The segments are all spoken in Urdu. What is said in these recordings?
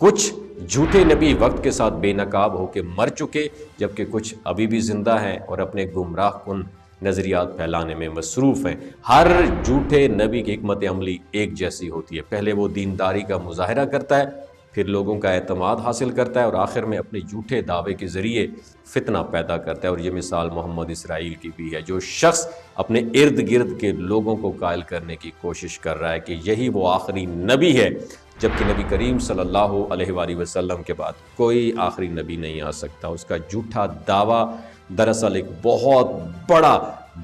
کچھ جھوٹے نبی وقت کے ساتھ بے نقاب ہو کے مر چکے، جبکہ کچھ ابھی بھی زندہ ہیں اور اپنے گمراہ کن نظریات پھیلانے میں مصروف ہیں۔ ہر جھوٹے نبی کی حکمت عملی ایک جیسی ہوتی ہے، پہلے وہ دینداری کا مظاہرہ کرتا ہے، پھر لوگوں کا اعتماد حاصل کرتا ہے اور آخر میں اپنے جھوٹے دعوے کے ذریعے فتنہ پیدا کرتا ہے۔ اور یہ مثال محمد اسرائیل کی بھی ہے، جو شخص اپنے ارد گرد کے لوگوں کو قائل کرنے کی کوشش کر رہا ہے کہ یہی وہ آخری نبی ہے، جبکہ نبی کریم صلی اللہ علیہ وآلہ وسلم کے بعد کوئی آخری نبی نہیں آ سکتا۔ اس کا جھوٹا دعویٰ دراصل ایک بہت بڑا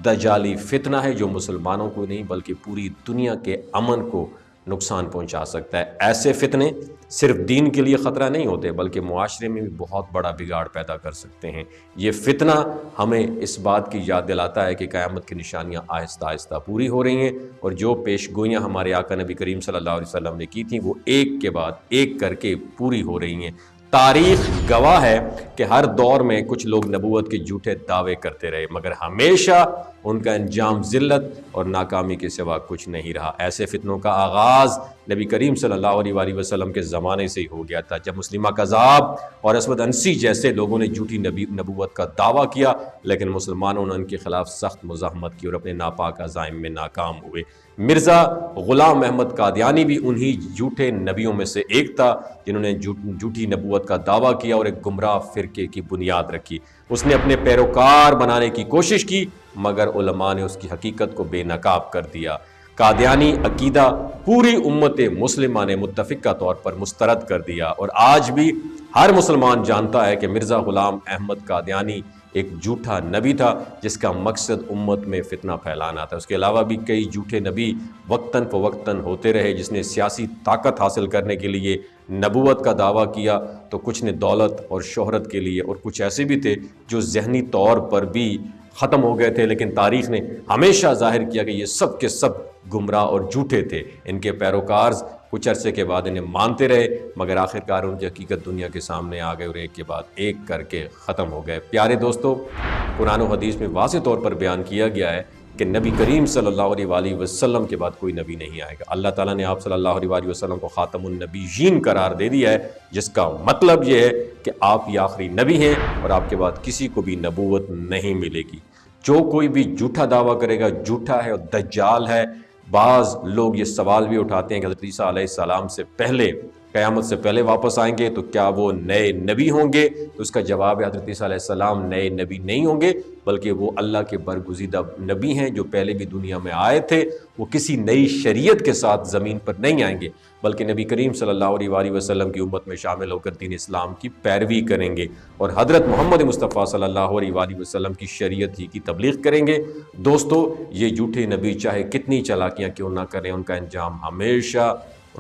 دجالی فتنہ ہے، جو مسلمانوں کو نہیں بلکہ پوری دنیا کے امن کو نقصان پہنچا سکتا ہے۔ ایسے فتنے صرف دین کے لیے خطرہ نہیں ہوتے بلکہ معاشرے میں بھی بہت بڑا بگاڑ پیدا کر سکتے ہیں۔ یہ فتنہ ہمیں اس بات کی یاد دلاتا ہے کہ قیامت کی نشانیاں آہستہ آہستہ پوری ہو رہی ہیں، اور جو پیش گوئیاں ہمارے آقا نبی کریم صلی اللہ علیہ وسلم نے کی تھیں وہ ایک کے بعد ایک کر کے پوری ہو رہی ہیں۔ تاریخ گواہ ہے کہ ہر دور میں کچھ لوگ نبوت کے جھوٹے دعوے کرتے رہے، مگر ہمیشہ ان کا انجام ذلت اور ناکامی کے سوا کچھ نہیں رہا۔ ایسے فتنوں کا آغاز نبی کریم صلی اللہ علیہ وآلہ وسلم کے زمانے سے ہی ہو گیا تھا، جب مسلمہ کذاب اور اسود انسی جیسے لوگوں نے جھوٹی نبوت کا دعویٰ کیا، لیکن مسلمانوں نے ان کے خلاف سخت مزاحمت کی اور اپنے ناپاک عزائم میں ناکام ہوئے۔ مرزا غلام احمد قادیانی بھی انہی جھوٹے نبیوں میں سے ایک تھا، جنہوں نے جھوٹی نبوت کا دعویٰ کیا اور ایک گمراہ فرقے کی بنیاد رکھی۔ اس نے اپنے پیروکار بنانے کی کوشش کی، مگر علماء نے اس کی حقیقت کو بے نقاب کر دیا۔ قادیانی عقیدہ پوری امت مسلمہ نے متفقہ طور پر مسترد کر دیا، اور آج بھی ہر مسلمان جانتا ہے کہ مرزا غلام احمد قادیانی ایک جھوٹا نبی تھا، جس کا مقصد امت میں فتنہ پھیلانا تھا۔ اس کے علاوہ بھی کئی جھوٹے نبی وقتاً فوقتاً ہوتے رہے، جس نے سیاسی طاقت حاصل کرنے کے لیے نبوت کا دعویٰ کیا، تو کچھ نے دولت اور شہرت کے لیے، اور کچھ ایسے بھی تھے جو ذہنی طور پر بھی ختم ہو گئے تھے، لیکن تاریخ نے ہمیشہ ظاہر کیا کہ یہ سب کے سب گمراہ اور جھوٹے تھے۔ ان کے پیروکار کچھ عرصے کے بعد انہیں مانتے رہے، مگر آخرکار ان کی حقیقت دنیا کے سامنے آ گئے اور ایک کے بعد ایک کر کے ختم ہو گئے۔ پیارے دوستو، قرآن و حدیث میں واضح طور پر بیان کیا گیا ہے کہ نبی کریم صلی اللہ علیہ وآلہ وسلم کے بعد کوئی نبی نہیں آئے گا۔ اللہ تعالیٰ نے آپ صلی اللہ علیہ وآلہ وسلم کو خاتم النبیین قرار دے دیا ہے، جس کا مطلب یہ ہے کہ آپ ہی آخری نبی ہیں اور آپ کے بعد کسی کو بھی نبوت نہیں ملے گی۔ جو کوئی بھی جھوٹا دعویٰ کرے گا جھوٹا ہے اور دجال ہے۔ بعض لوگ یہ سوال بھی اٹھاتے ہیں کہ حضرت عیسیٰ علیہ السلام سے پہلے، قیامت سے پہلے واپس آئیں گے تو کیا وہ نئے نبی ہوں گے؟ تو اس کا جواب ہے حضرت عیسیٰ علیہ السلام نئے نبی نہیں ہوں گے، بلکہ وہ اللہ کے برگزیدہ نبی ہیں جو پہلے بھی دنیا میں آئے تھے۔ وہ کسی نئی شریعت کے ساتھ زمین پر نہیں آئیں گے، بلکہ نبی کریم صلی اللہ علیہ وآلہ وسلم کی امت میں شامل ہو کر دین اسلام کی پیروی کریں گے اور حضرت محمد مصطفیٰ صلی اللہ علیہ وآلہ وسلم کی شریعت ہی کی تبلیغ کریں گے۔ دوستو، یہ جھوٹے نبی چاہے کتنی چالاکیاں کیوں نہ کریں، ان کا انجام ہمیشہ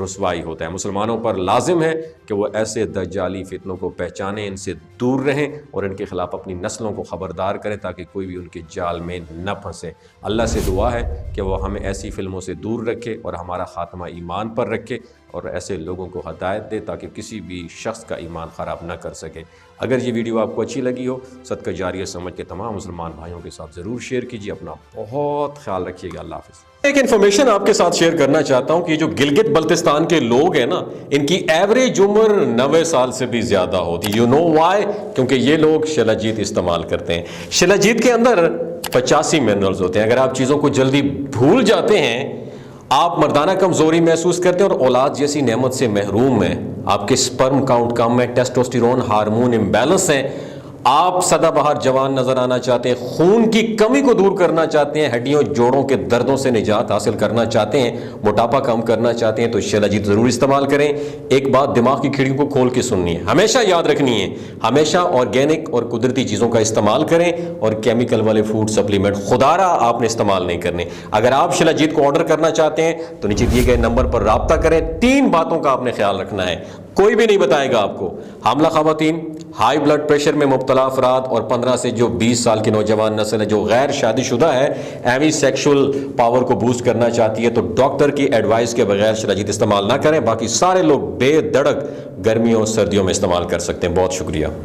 رسوائی ہوتا ہے۔ مسلمانوں پر لازم ہے کہ وہ ایسے دجالی فتنوں کو پہچانیں، ان سے دور رہیں اور ان کے خلاف اپنی نسلوں کو خبردار کریں تاکہ کوئی بھی ان کے جال میں نہ پھنسے۔ اللہ سے دعا ہے کہ وہ ہمیں ایسی فلموں سے دور رکھے اور ہمارا خاتمہ ایمان پر رکھے، اور ایسے لوگوں کو ہدایت دے تاکہ کسی بھی شخص کا ایمان خراب نہ کر سکے۔ اگر یہ ویڈیو آپ کو اچھی لگی ہو، صدقہ جاریہ سمجھ کے تمام مسلمان بھائیوں کے ساتھ ضرور شیئر کیجیے۔ اپنا بہت خیال رکھیے گا۔ اللہ حافظ۔ ایک انفارمیشن آپ کے ساتھ شیئر کرنا چاہتا ہوں کہ جو گلگت بلتستان کے لوگ ہیں نا، ان کی ایوریج عمر 90 سال سے بھی زیادہ ہوتی ہے۔ You know why? کیونکہ یہ لوگ شلاجیت استعمال کرتے ہیں۔ شلاجیت کے اندر 85 منرلز ہوتے ہیں۔ اگر آپ چیزوں کو جلدی بھول جاتے ہیں، آپ مردانہ کمزوری محسوس کرتے ہیں اور اولاد جیسی نعمت سے محروم ہیں، آپ کے سپرم کاؤنٹ کم ہے، ٹیسٹوسٹیرون ہارمون امبیلنس ہیں، آپ سدا بہار جوان نظر آنا چاہتے ہیں، خون کی کمی کو دور کرنا چاہتے ہیں، ہڈیوں جوڑوں کے دردوں سے نجات حاصل کرنا چاہتے ہیں، موٹاپا کم کرنا چاہتے ہیں، تو شلاجیت ضرور استعمال کریں۔ ایک بات دماغ کی کھڑکیوں کو کھول کے سننی ہے، ہمیشہ یاد رکھنی ہے، ہمیشہ آرگینک اور قدرتی چیزوں کا استعمال کریں اور کیمیکل والے فوڈ سپلیمنٹ خدارہ آپ نے استعمال نہیں کرنے۔ اگر آپ شلاجیت کو آرڈر کرنا چاہتے ہیں تو نیچے دیے گئے نمبر پر رابطہ کریں۔ 3 باتوں کا آپ نے خیال رکھنا ہے، کوئی بھی نہیں بتائے گا آپ کو۔ حاملہ خواتین، ہائی بلڈ پریشر میں مبتلا افراد اور 15 سے جو 20 سال کی نوجوان نسل ہے جو غیر شادی شدہ ہے، ایوی سیکشول پاور کو بوسٹ کرنا چاہتی ہے، تو ڈاکٹر کی ایڈوائس کے بغیر شلاجیت استعمال نہ کریں۔ باقی سارے لوگ بے دھڑک گرمیوں اور سردیوں میں استعمال کر سکتے ہیں۔ بہت شکریہ۔